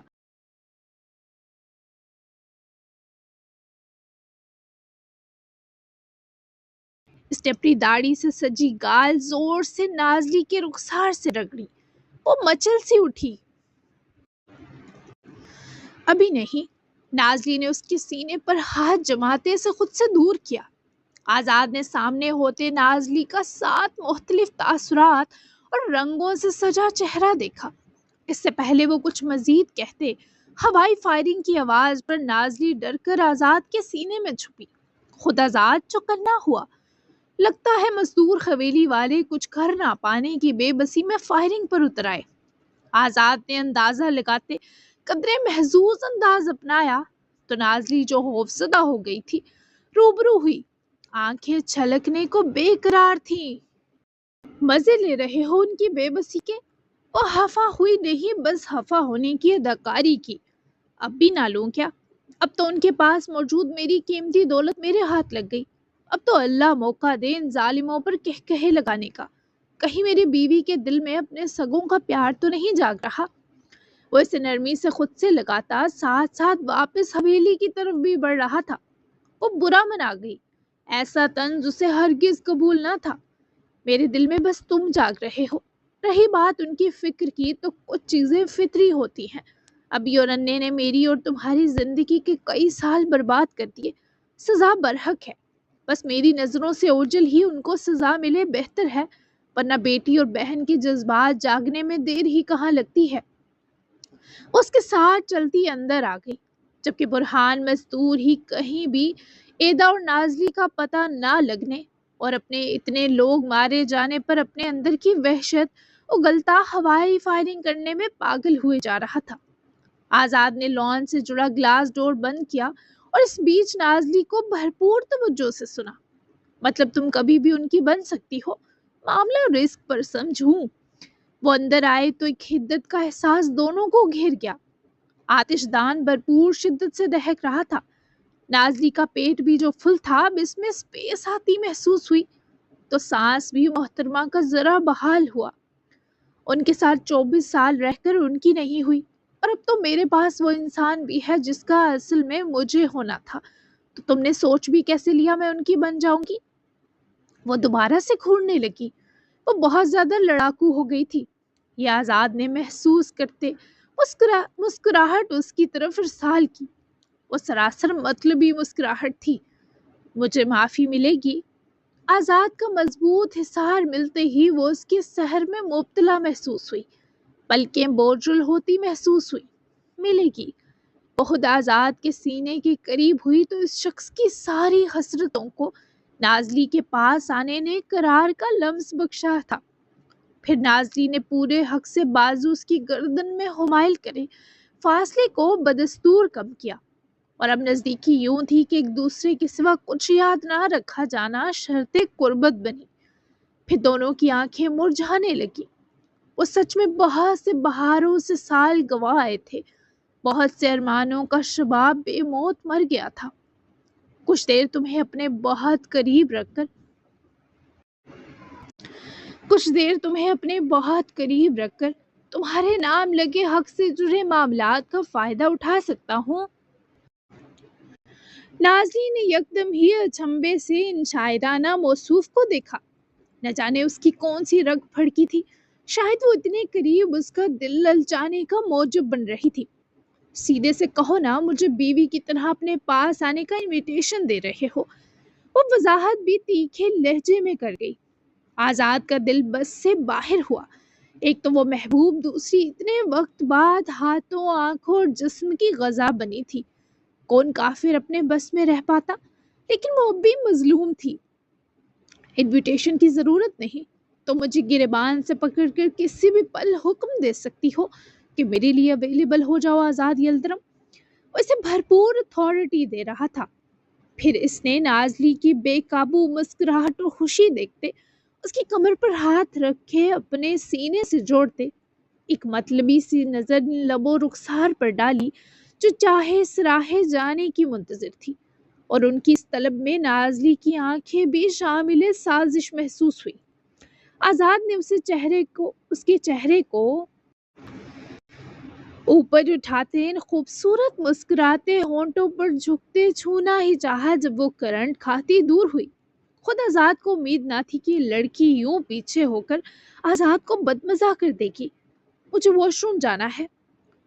اس نے اپنی داڑھی سے سجی گال زور سے نازلی کے رخسار سے رگڑی، وہ مچل سی اٹھی۔ ابھی نہیں، نازلی نے اس کے سینے پر ہاتھ جماتے اسے خود سے دور کیا۔ آزاد نے سامنے ہوتے نازلی کا 7 مختلف تاثرات اور رنگوں سے سجا چہرہ دیکھا۔ اس سے پہلے وہ کچھ مزید کہتے، ہوائی فائرنگ کی آواز پر نازلی ڈر کر آزاد کے سینے میں چھپی۔ خود آزاد چوکنا ہوا۔ لگتا ہے مزدور حویلی والے کچھ کر نہ پانے کی بے بسی میں فائرنگ پر اتر آئے۔ آزاد نے اندازہ لگاتے قدرے محظوظ انداز اپنایا تو نازلی جو خوفزدہ ہو گئی تھی روبرو ہوئی، آنکھیں چھلکنے کو بے قرار تھیں۔ مزے لے رہے ہو ان کی بے بسی کے؟ وہ خفا ہوئی نہیں، بس خفا ہونے کی اداکاری کی۔ اب بھی نہ لوں کیا؟ اب تو ان کے پاس موجود میری قیمتی دولت میرے ہاتھ لگ گئی، اب تو اللہ موقع دے ان ظالموں پر کہے لگانے کا۔ کہیں میری بیوی کے دل میں اپنے سگوں کا پیار تو نہیں جاگ رہا؟ وہ اسے نرمی سے خود سے لگاتا ساتھ ساتھ واپس حویلی کی طرف بھی بڑھ رہا تھا۔ وہ برا منا گئی، ایسا طنز اسے ہرگز قبول نہ تھا۔ میرے دل میں بس تم جاگ رہے ہو۔ رہی بات ان کی فکر کی تو کچھ چیزیں فطری ہوتی ہیں۔ ابھی اور انے نے میری اور تمہاری زندگی کے کئی سال برباد کر دیے، سزا برحق ہے۔ بس میری نظروں سے اوجھل ہی ان کو سزا ملے بہتر ہے، ورنہ بیٹی اور بہن کے جذبات جاگنے میں دیر ہی کہاں لگتی ہے۔ اس کے ساتھ چلتی اندر آ گئی، جبکہ برہان مزدور ہی کہیں بھی ایدا اور نازلی کا پتہ نہ لگنے اور اپنے اتنے لوگ مارے جانے پر اپنے اندر کی وحشت اگلتا ہوائی فائرنگ کرنے میں پاگل ہوئے جا رہا تھا۔ آزاد نے لان سے جڑا گلاس ڈور بند کیا اور اس بیچ نازلی کو بھرپور توجہ سے سنا۔ مطلب تم کبھی بھی ان کی بن سکتی ہو، معاملہ رسک پر سمجھوں۔ وہ اندر آئے تو ایک حدت کا احساس دونوں کو گھیر گیا۔ آتش دان بھرپور شدت سے دہک رہا تھا۔ نازلی کا پیٹ بھی جو فل تھا، اب اس میں سپیس آتی محسوس ہوئی تو سانس بھی محترمہ کا ذرا بحال ہوا۔ ان کے ساتھ 24 سال رہ کر ان کی نہیں ہوئی، اور اب تو میرے پاس وہ انسان بھی ہے جس کا اصل میں مجھے ہونا تھا، تو تم نے سوچ بھی کیسے لیا میں ان کی بن جاؤں گی؟ وہ دوبارہ سے گھورنے لگی۔ وہ بہت زیادہ لڑاکو ہو گئی تھی، یہ آزاد نے محسوس کرتے مسکراہٹ اس کی طرف ارسال کی۔ وہ سراسر مطلبی مسکراہٹ تھی۔ مجھے معافی ملے گی؟ آزاد کا مضبوط حصار ملتے ہی وہ اس کے سحر میں مبتلا محسوس ہوئی، پلکیں بوجھل ہوتی محسوس ہوئی۔ ملے گی؟ وہ خود آزاد کے سینے کے قریب ہوئی تو اس شخص کی ساری حسرتوں کو نازلی کے پاس آنے نے قرار کا لمس بخشا تھا۔ پھر نازلی نے پورے حق سے بازو اس کی گردن میں حمائل کرے فاصلے کو بدستور کم کیا، اور اب نزدیکی یوں تھی کہ ایک دوسرے کے سوا کچھ یاد نہ رکھا جانا شرط قربت بنی۔ پھر دونوں کی آنکھیں مرجھانے لگی۔ وہ سچ میں بہت سے بہاروں سے سال گوا آئے تھے، بہت سے ارمانوں کا شباب بے موت مر گیا تھا۔ کچھ دیر تمہیں اپنے بہت قریب رکھ کر تمہارے نام لگے حق سے جڑے معاملات کا فائدہ اٹھا سکتا ہوں۔ نازلی نے یکدم ہی اچنبے سے ان شاعرانہ موصوف کو دیکھا۔ نہ جانے اس کی کون سی رگ پھڑکی تھی، شاید وہ اتنے قریب اس کا دل للچانے کا موجب بن رہی تھی۔ سیدھے سے کہو نا، مجھے بیوی کی طرح اپنے پاس آنے کا انویٹیشن دے رہے ہو؟ وہ وضاحت بھی تیکھے لہجے میں کر گئی۔ آزاد کا دل بس سے باہر ہوا۔ ایک تو وہ محبوب، دوسری اتنے وقت بعد ہاتھوں آنکھوں اور جسم کی غذا بنی تھی۔ کون کافر اپنے بس میں رہ پاتا؟ لیکن وہ اب بھی مظلوم تھی۔ انویٹیشن کی ضرورت نہیں، تو مجھے گریبان سے پکڑ کر کسی بھی پل حکم دے سکتی ہو کہ میرے لیے اویلیبل ہو جاؤ آزاد یلدرم۔ وہ اسے بھرپور اتھارٹی دے رہا تھا۔ پھر اس نے نازلی کی بے قابو مسکراہٹ اور خوشی دیکھتے اس کی کمر پر ہاتھ رکھے اپنے سینے سے جوڑتے ایک مطلبی سی نظر لب و رخسار پر ڈالی جو چاہے سراہے جانے کی منتظر تھی، اور ان کی اس طلب میں نازلی کی آنکھیں بھی شامل سازش محسوس ہوئی۔ آزاد نے اس کے چہرے کو اوپر اٹھاتے ان خوبصورت مسکراتے ہونٹوں پر جھکتے چھونا ہی چاہا جب وہ کرنٹ کھاتی دور ہوئی۔ خود آزاد کو امید نہ تھی کہ لڑکی یوں پیچھے ہو کر آزاد کو بدمزہ کر دے گی۔ مجھے واش روم جانا ہے۔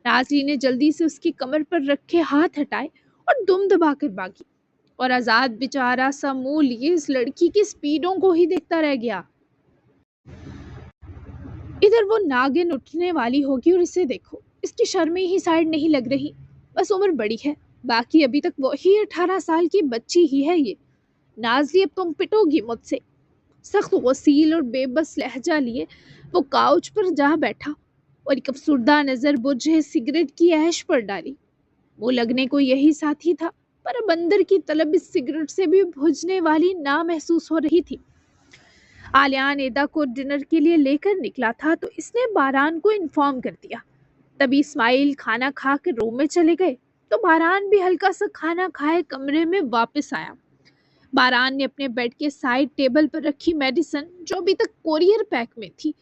نازلی نے جلدی سے اس کی کمر پر رکھے ہاتھ ہٹائے اور دم دبا کر بھاگی، اور آزاد بیچارہ سا منہ لیے اس لڑکی کی سپیڈوں کو ہی دیکھتا رہ گیا۔ ادھر وہ ناگن اٹھنے والی ہوگی اور اسے دیکھو، اس کی شرمیں ہی سائڈ نہیں لگ رہی۔ بس عمر بڑی ہے، باقی ابھی تک وہی 18 سال کی بچی ہی ہے یہ۔ نازلی اب تم پٹو گی مجھ سے، سخت غسیل اور بے بس لہجہ لیے وہ کاؤچ پر جا بیٹھا اور ایک افسردہ نظر بجھے سگریٹ کی ایش پر ڈالی۔ وہ لگنے کو یہی ساتھی تھا، پر اب اندر کی طلب اس سگریٹ سے بھی بجھنے والی نہ محسوس ہو رہی تھی۔ آلیان ایدا کو ڈنر کے لیے لے کر نکلا تھا تو اس نے باران کو انفارم کر دیا۔ تبھی اسماعیل کھانا کھا کے روم میں چلے گئے تو باران بھی ہلکا سا کھانا کھائے کمرے میں واپس آیا۔ باران نے اپنے بیڈ کے سائڈ ٹیبل پر رکھی میڈیسن جو ابھی تک کوریئر پیک میں تھی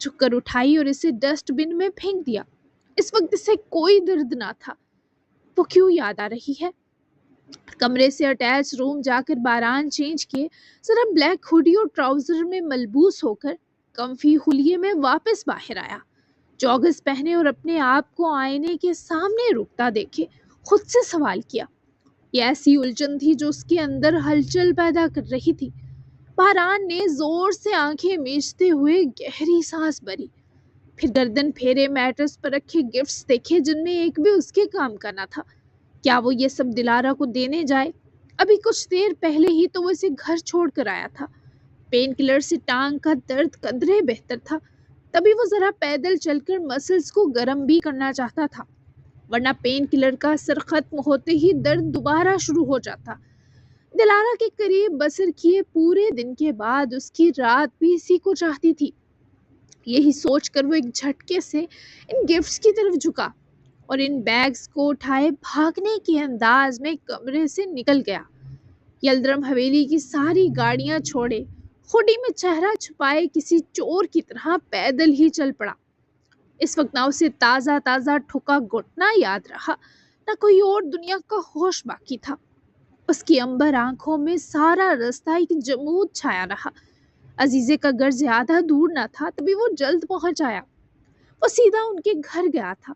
جھک کر اٹھائی اور اسے ڈسٹ بن میں پھینک دیا۔ اس وقت اسے کوئی درد نہ تھا۔ وہ کیوں یاد آ رہی ہے؟ کمرے سے اٹیچ روم جا کر باران چینج کیے، ذرا بلیک ہوڈی اور ٹراؤزر میں ملبوس ہو کر کمفی خلیے میں واپس باہر آیا۔ جوگز پہنے اور اپنے آپ کو آئینے کے سامنے رکتا دیکھے خود سے سوال کیا۔ یہ ایسی الجھن تھی جو اس کے اندر ہلچل پیدا کر رہی تھی۔ باران نے زور سے آنکھیں میچتے ہوئے گہری سانس بھری، پھر گردن پھیرے میٹرس پر رکھے گفٹس دیکھے جن میں ایک بھی اس کے کام کا نہ تھا۔ کیا وہ یہ سب دلارا کو دینے جائے؟ ابھی کچھ دیر پہلے ہی تو وہ اسے گھر چھوڑ کر آیا تھا۔ پین کلر سے ٹانگ کا درد قدرے بہتر تھا، تبھی وہ ذرا پیدل چل کر مسلز کو گرم بھی کرنا چاہتا تھا، ورنہ پین کلر کا اثر ختم ہوتے ہی درد دوبارہ شروع ہو جاتا۔ دلارا کے قریب بسر کیے پورے دن کے بعد اس کی رات بھی اسی کو چاہتی تھی۔ یہی سوچ کر وہ ایک جھٹکے سے ان گفٹس کی طرف جھکا اور ان بیگز کو اٹھائے بھاگنے کے انداز میں کمرے سے نکل گیا۔ یلدرم حویلی کی ساری گاڑیاں چھوڑے ہوڈی میں چہرہ چھپائے کسی چور کی طرح پیدل ہی چل پڑا۔ اس وقت نہ اسے تازہ تازہ ٹھکا گھٹنا یاد رہا، نہ کوئی اور دنیا کا ہوش باقی تھا۔ اس کی امبر آنکھوں میں سارا رستہ ایک جمود چھایا رہا۔ عزیزے کا گھر زیادہ دور نہ تھا، تبھی وہ جلد پہنچ آیا۔ وہ سیدھا ان کے گھر گیا تھا۔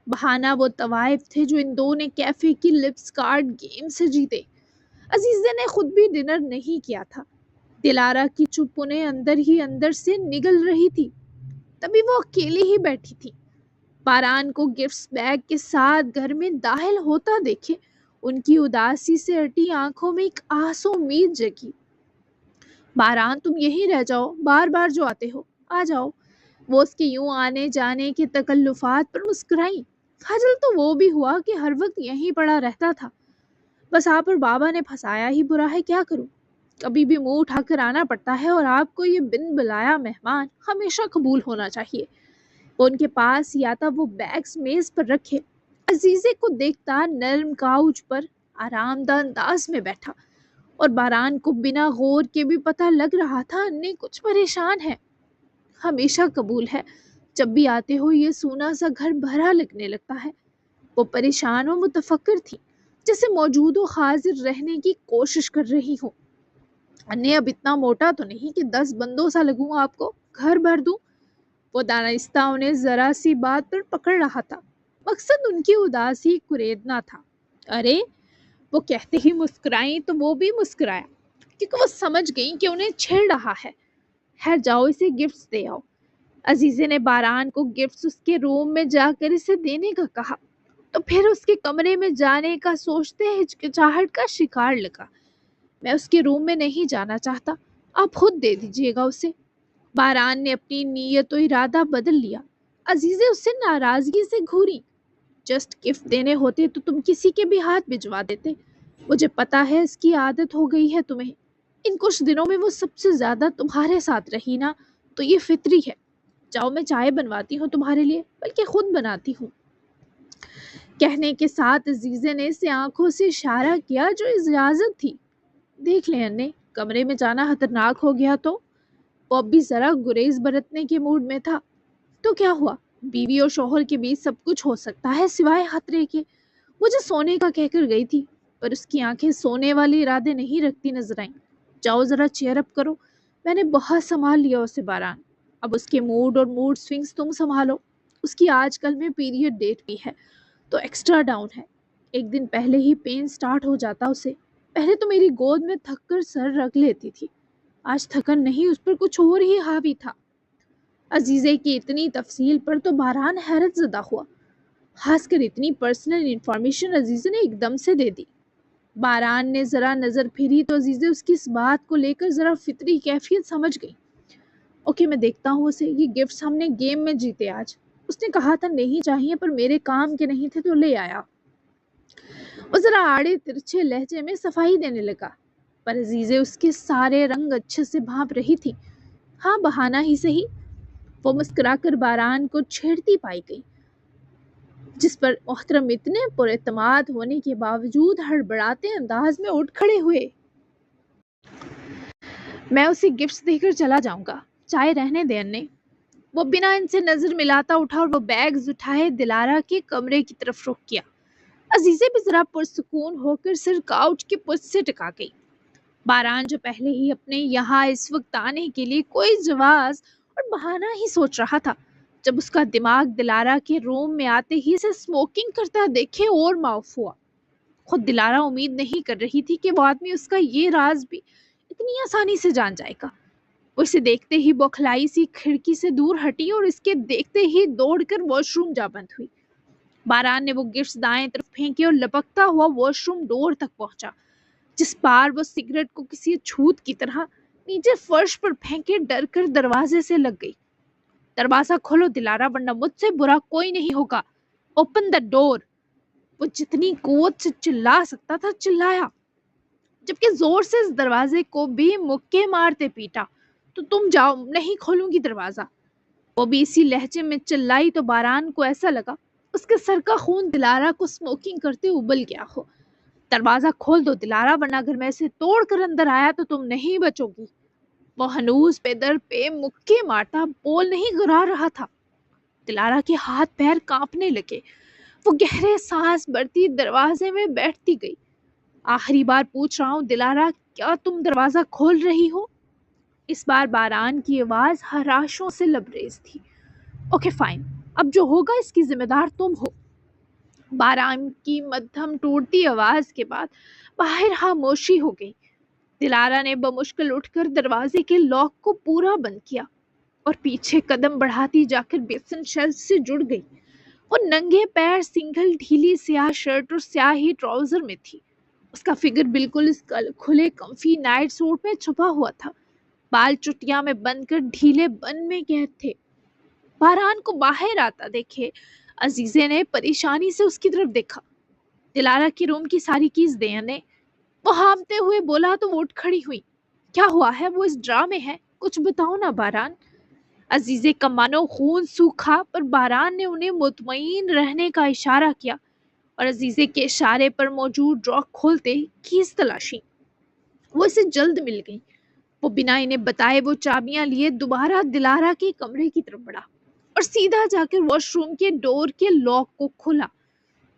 بہانہ وہ طوائف تھے جو ان دو نے کیفے کی لپس کارڈ گیم سے جیتے۔ عزیزے نے خود بھی ڈنر نہیں کیا تھا۔ دلارا کی چپ انہیں اندر ہی اندر سے نگل رہی تھی۔ تبھی وہ اکیلی ہی بیٹھی تھی۔ باران کو گفٹس بیگ کے ساتھ گھر میں داخل ہوتا دیکھے ان کی اداسی سے اٹی آنکھوں میں ایک آس امید جگی۔ باران تم یہیں رہ جاؤ، بار بار جو آتے ہو آ جاؤ۔ وہ اس کے یوں آنے جانے کے تکلفات پر مسکرائی۔ خجل تو وہ بھی ہوا کہ ہر وقت یہیں پڑا رہتا تھا۔ بس آپ اور بابا نے پھنسایا ہی برا ہے، کیا کروں؟ کبھی بھی منہ اٹھا کر آنا پڑتا ہے اور آپ کو یہ بن بلایا مہمان ہمیشہ قبول ہونا چاہیے۔ وہ ان کے پاس ہی آتا، وہ بیگز میز پر رکھے، عزیزے کو دیکھتا نرم کاؤچ پر آرام دہ انداز میں بیٹھا، اور باران کو بنا غور کے بھی پتہ لگ رہا تھا انہیں کچھ پریشان ہے۔ ہمیشہ قبول ہے، جب بھی آتے ہو یہ سونا سا گھر بھرا لگنے لگتا ہے۔ وہ پریشان و متفکر تھی، جیسے موجود و حاضر رہنے کی کوشش کر رہی ہوں۔ انہیں اب اتنا موٹا تو نہیں کہ 10 بندوں سا لگوں آپ کو، گھر بھر دوں؟ وہ دانستہ انہیں ذرا سی بات پر پکڑ رہا تھا، مقصد ان کی اداسی کریدنا تھا۔ ارے وہ کہتے ہی مسکرائیں تو وہ بھی مسکرایا، کیونکہ وہ سمجھ گئیں کہ انہیں چھیڑ رہا ہے۔ خیر جاؤ اسے گفٹس دے آؤ۔ عزیزے نے باران کو گفٹس اس کے روم میں جا کر اسے دینے کا کہا تو پھر اس کے کمرے میں جانے کا سوچتے ہچکچاہٹ کا شکار لگا۔ میں اس کے روم میں نہیں جانا چاہتا، آپ خود دے دیجیے گا اسے۔ باران نے اپنی نیت و ارادہ بدل لیا۔ عزیزے اس سے ناراضگی سے گھوری۔ جسٹ گفٹ دینے ہوتے تو تم کسی کے بھی ہاتھ بھجوا دیتے، مجھے پتا ہے اس کی عادت ہو گئی ہے تمہیں۔ ان کچھ دنوں میں وہ سب سے زیادہ تمہارے ساتھ رہی نا، تو یہ فطری ہے۔ جاؤ میں چائے بنواتی ہوں تمہارے لیے، بلکہ خود بناتی ہوں۔ کہنے کے ساتھ عزیزے نے اسے آنکھوں سے اشارہ کیا جو اجازت تھی۔ دیکھ لیں انے، کمرے میں جانا خطرناک ہو گیا تو؟ وہ اب بھی ذرا گریز برتنے کے موڈ میں تھا۔ تو کیا ہوا؟ بیوی اور شوہر کے بیچ سب کچھ ہو سکتا ہے سوائے خطرے کے۔ مجھے سونے کا کہہ کر گئی تھی، پر اس کی آنکھیں سونے والے ارادے نہیں رکھتی نظر آئیں۔ جاؤ ذرا چیئر اپ کرو، میں نے بہت سنبھال لیا اسے باران، اب اس کے موڈ اور موڈ سوئنگز تم سنبھالو۔ اس کی آج کل میں پیریڈ ڈیٹ بھی ہے تو ایکسٹرا ڈاؤن ہے، ایک دن پہلے ہی پین سٹارٹ ہو جاتا اسے۔ پہلے تو میری گود میں تھک کر سر رکھ لیتی تھی، آج تھکن نہیں، اس پر کچھ اور ہی حاوی تھا۔ عزیزے کی اتنی تفصیل پر تو باران حیرت زدہ ہوا، خاص کر اتنی پرسنل انفارمیشن عزیزے نے ایک دم سے دے دی۔ باران نے ذرا نظر پھیری تو عزیزے اس کی اس بات کو لے کر ذرا فطری کیفیت سمجھ گئی۔ اوکے میں دیکھتا ہوں اسے، یہ گفٹس ہم نے گیم میں جیتے آج۔ اس نے کہا تھا نہیں چاہیے پر میرے کام کے نہیں تھے تو لے آیا۔ وہ ذرا آڑے ترچھے لہجے میں صفائی دینے لگا، پر عزیزے اس کے سارے رنگ اچھے سے بھانپ رہی تھی۔ ہاں بہانہ ہی صحیح، وہ مسکرا کر باران کو چھیڑتی پائی گئی، جس پر محترم اتنے پر اعتماد ہونے کے باوجود ہڑبڑاتے انداز میں اٹھ کھڑے ہوئے۔ میں اسے گفٹس دے کر چلا جاؤں گا، چائے رہنے دے انے۔ وہ بنا ان سے نظر ملاتا اٹھا اور وہ بیگز اٹھائے دلارا کے کمرے کی طرف رخ کیا۔ عزیزے بھی ذرا پرسکون ہو کر سر کاؤچ کے پشت سے ٹکا گئی۔ باران جو پہلے ہی اپنے یہاں اس وقت آنے کے لیے کوئی جواز اور بہانہ ہی سوچ رہا تھا، جب اس کا دماغ دلارا کے روم میں آتے ہی اسے اسموکنگ کرتا دیکھے اور معاف ہوا۔ خود دلارا امید نہیں کر رہی تھی کہ وہ آدمی اس کا یہ راز بھی اتنی آسانی سے جان جائے گا۔ وہ اسے دیکھتے ہی بوکھلائی سی کھڑکی سے دور ہٹی اور اس کے دیکھتے ہی دوڑ کر واش روم جا بند ہوئی۔ باران نے وہ گفٹس دائیں طرف پھینکے اور لپکتا ہوا واش روم ڈور تک پہنچا، جس بار وہ سگریٹ کو کسی چھوت کی طرح نیچے فرش پر پھینکے ڈر کر دروازے سے لگ گئی۔ دروازہ کھولو دلارا ورنہ مجھ سے برا کوئی نہیں ہوگا، اوپن دا ڈور۔ وہ جتنی قوت سے چلا سکتا تھا چلایا، جبکہ زور سے اس دروازے کو بھی مکے مارتے پیٹا۔ تو تم جاؤ، نہیں کھولوں گی دروازہ۔ وہ بھی اسی لہجے میں چلائی تو باران کو ایسا لگا اس کے سر کا خون دلارا کو اسموکنگ کرتے ابل گیا ہو۔ دروازہ کھول دو دلارا ورنہ اگر میں اسے توڑ کر اندر آیا تو تم نہیں بچو گی۔ وہ ہنوز پہ در پہ مکے مارتا بول نہیں گرا رہا تھا۔ دلارا کے ہاتھ پیر کانپنے لگے، وہ گہرے سانس بھرتی دروازے میں بیٹھتی گئی۔ آخری بار پوچھ رہا ہوں دلارا، کیا تم دروازہ کھول رہی ہو؟ اس بار باران کی آواز ہراشوں سے لبریز تھی۔ اوکے فائن، اب جو ہوگا اس کی ذمہ دار تم ہو۔ باران کی مدھم ٹوٹتی آواز کے بعد باہر خاموشی ہو گئی۔ دلارا نے بمشکل اٹھ کر دروازے کے لاک کو پورا بند کیا اور پیچھے قدم بڑھاتی جا کر بیسن شیلف سے جڑ گئی۔ وہ ننگے پیر سنگل ڈھیلی سیاہ شرٹ اور سیاہ ہی ٹراؤزر میں تھی۔ اس کا فگر بالکل اس کھلے کمفی نائٹ سوٹ میں چھپا ہوا تھا، بال چٹیاں میں بند کر ڈھیلے بن میں قید تھے۔ باران کو باہر آتا دیکھے عزیزے نے پریشانی سے اس کی طرف دیکھا۔ دلارا کی روم کی ساری کیز دے نے، وہ ہامتے ہوئے بولا تو وہ اٹھ کھڑی ہوئی۔ کیا ہوا ہے؟ وہ اس ڈرا میں ہے، کچھ بتاؤ نا باران۔ عزیزے کا مانو خون سوکھا، پر باران نے انہیں مطمئن رہنے کا اشارہ کیا اور عزیزے کے اشارے پر موجود ڈرا کھولتے کیز تلاشی۔ وہ اسے جلد مل گئی۔ وہ بنا انہیں بتائے وہ چابیاں لیے دوبارہ دلارا کے کمرے کی طرف بڑھا اور سیدھا جا کر واش روم کے ڈور کے لاک کو کھولا۔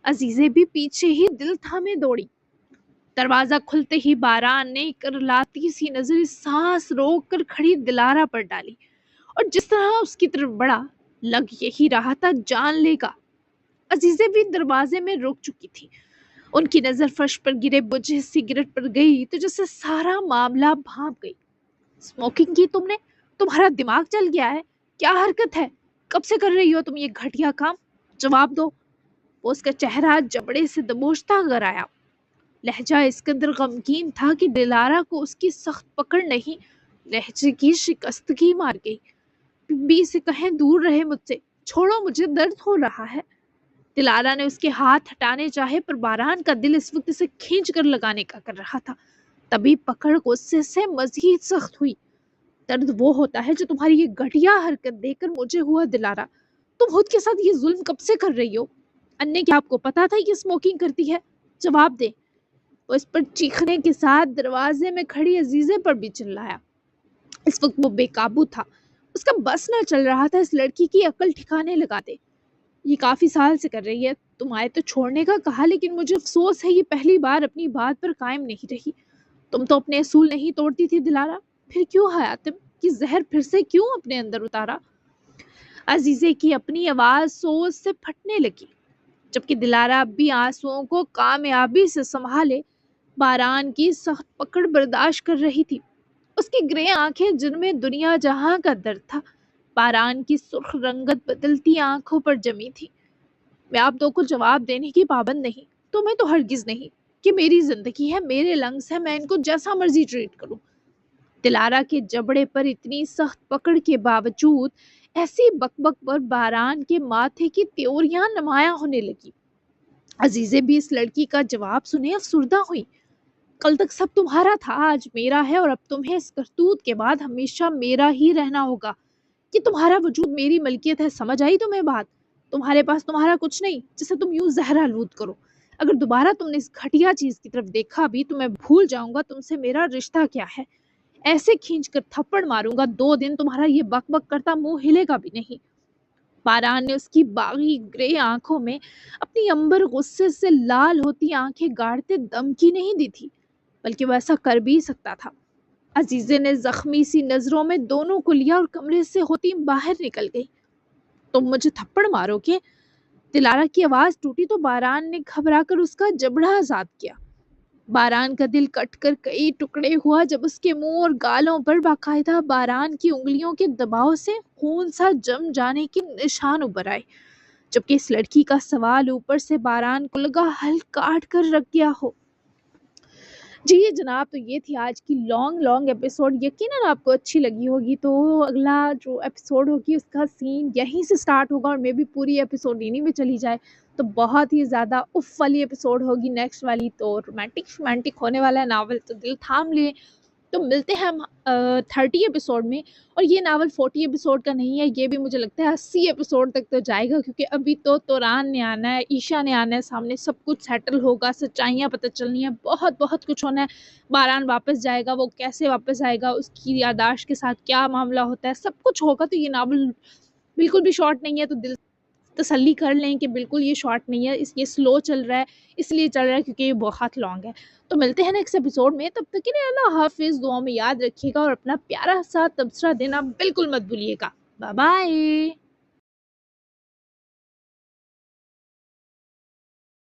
عزیزے بھی پیچھے ہی دل تھامے دوڑی۔ دروازہ کھلتے ہی باران نے کرلاتی سی نظر سانس روک کر کھڑی دلارا پر ڈالی اور جس طرح اس کی طرف بڑھا لگ یہی رہا تھا جان لے گا۔ عزیزے بھی دروازے میں رک چکی تھی، ان کی نظر فرش پر گرے بجھے سگریٹ پر گئی تو جیسے سارا معاملہ بھانپ گئی۔ اسموکنگ کی تم نے؟ تمہارا دماغ چل گیا ہے؟ کیا حرکت ہے؟ کب سے کر رہی ہو تم یہ گھٹیا کام؟ جواب دو۔ وہ اس کا چہرہ جبڑے سے دبوچتا گرایا، لہجہ اس قدر غمگین تھا کہ دلارا کو اس کی سخت پکڑ نہیں، لہجے کی شکستگی مار گئی۔ بی سے کہیں دور رہے مجھ سے، چھوڑو مجھے درد ہو رہا ہے۔ دلارا نے اس کے ہاتھ ہٹانے چاہے پر باران کا دل اس وقت اسے کھینچ کر لگانے کا کر رہا تھا، تبھی پکڑ غصے سے مزید سخت ہوئی۔ درد وہ ہوتا ہے جو تمہاری یہ گھٹیا حرکت دیکھ کر مجھے ہوا دلارا۔ تم خود کے ساتھ یہ ظلم کب سے کر رہی ہو؟ انے کیا آپ کو پتا تھا یہ اسموکنگ کرتی ہے؟ جواب دے۔ وہ اس پر چیخنے کے ساتھ دروازے میں کھڑی عزیزے پر بھی چلایا۔ اس وقت وہ بے قابو تھا، اس کا بس نہ چل رہا تھا اس لڑکی کی عقل ٹھکانے لگا دے۔ یہ کافی سال سے کر رہی ہے، تم آئے تو چھوڑنے کا کہا لیکن مجھے افسوس ہے یہ پہلی بار اپنی بات پر قائم نہیں رہی۔ تم تو اپنے اصول نہیں توڑتی تھی دلارا، پھر کیوں حیاتم کی زہر پھر سے کیوں اپنے اندر اتارا؟ عزیزے کی اپنی آواز سوز سے پھٹنے لگی، جبکہ دلارا اب بھی آنسوؤں کو کامیابی سے سنبھالے باران کی سخت پکڑ برداشت کر رہی تھی۔ اس کی گرے آنکھیں جن میں دنیا جہاں کا درد تھا باران کی سرخ رنگت بدلتی آنکھوں پر جمی تھی۔ میں آپ دو کو جواب دینے کی پابند نہیں، تمہیں تو ہرگز نہیں۔ کہ میری زندگی ہے، میرے لنگس ہیں، میں ان کو جیسا مرضی ٹریٹ کروں۔ دلارا کے جبڑے پر اتنی سخت پکڑ کے باوجود ایسی بک بک پر باران کے ماتھے کی تیوریاں نمایاں ہونے لگی۔ عزیزیں بھی اس لڑکی کا جواب سنے افسردہ ہوئی۔ کل تک سب تمہارا تھا، آج میرا ہے، اور اب تمہیں اس کرتوت کے بعد ہمیشہ میرا ہی رہنا ہوگا کہ تمہارا وجود میری ملکیت ہے۔ سمجھ آئی تمہیں بات؟ تمہارے پاس تمہارا کچھ نہیں جسے تم یوں زہر آلود کرو۔ اگر دوبارہ تم نے اس گھٹیا چیز کی طرف دیکھا بھی تو میں بھول جاؤں گا تم سے میرا رشتہ کیا ہے۔ ایسے کھینچ کر تھپڑ ماروں گا 2 دن تمہارا یہ بک بک کرتا منہ ہلے گا بھی نہیں۔ باران نے اس کی باغی گرے آنکھوں میں اپنی امبر غصے سے لال ہوتی آنکھیں گاڑتے دم کی نہیں دی تھی، بلکہ وہ ایسا کر بھی سکتا تھا۔ عزیزے نے زخمی سی نظروں میں دونوں کو لیا اور کمرے سے ہوتی باہر نکل گئی۔ تم مجھے تھپڑ مارو گے؟ دلارا کی آواز ٹوٹی تو باران نے گھبرا کر اس کا جبڑا آزاد کیا۔ باران کا دل کٹ کر کئی ٹکڑے ہوا جب اس کے منہ اور گالوں پر باقاعدہ باران کی انگلیوں کے دباؤ سے خون سا جم جانے کے نشان ابھر آئے، جبکہ اس لڑکی کا سوال اوپر سے باران کو لگا حل کاٹ کر رکھ گیا ہو۔ جی جناب، تو یہ تھی آج کی لانگ ایپیسوڈ۔ یقیناً آپ کو اچھی لگی ہوگی، تو اگلا جو ایپیسوڈ ہوگی اس کا سین یہیں سے سٹارٹ ہوگا اور میں بھی پوری ایپیسوڈ انہی میں چلی جائے تو بہت ہی زیادہ اف والی ایپیسوڈ ہوگی نیکسٹ والی، تو رومانٹک ہونے والا ہے ناول، تو دل تھام لیں۔ تو ملتے ہیں ہم 30 ایپیسوڈ میں، اور یہ ناول 40 ایپیسوڈ کا نہیں ہے، یہ بھی مجھے لگتا ہے 80 ایپیسوڈ تک تو جائے گا، کیونکہ ابھی تو توران نے آنا ہے، عیشا نے آنا ہے سامنے، سب کچھ سیٹل ہوگا، سچائیاں پتہ چلنی ہے، بہت کچھ ہونا ہے۔ باران واپس جائے گا، وہ کیسے واپس آئے گا، اس کی یاداشت کے ساتھ کیا معاملہ ہوتا ہے، سب کچھ ہوگا۔ تو یہ ناول بالکل بھی شارٹ نہیں ہے، تو دل تسلی کر لیں کہ بالکل یہ شارٹ نہیں ہے، یہ سلو چل رہا ہے، اس لیے چل رہا ہے کیونکہ یہ بہت لانگ ہے۔ تو ملتے ہیں نیکسٹ ایپیسوڈ میں، تب تک کے لیے اللہ حافظ، دعاؤں میں یاد رکھیے گا اور اپنا پیارا سا تبصرہ دینا بالکل مت بھولیے گا۔ Bye bye.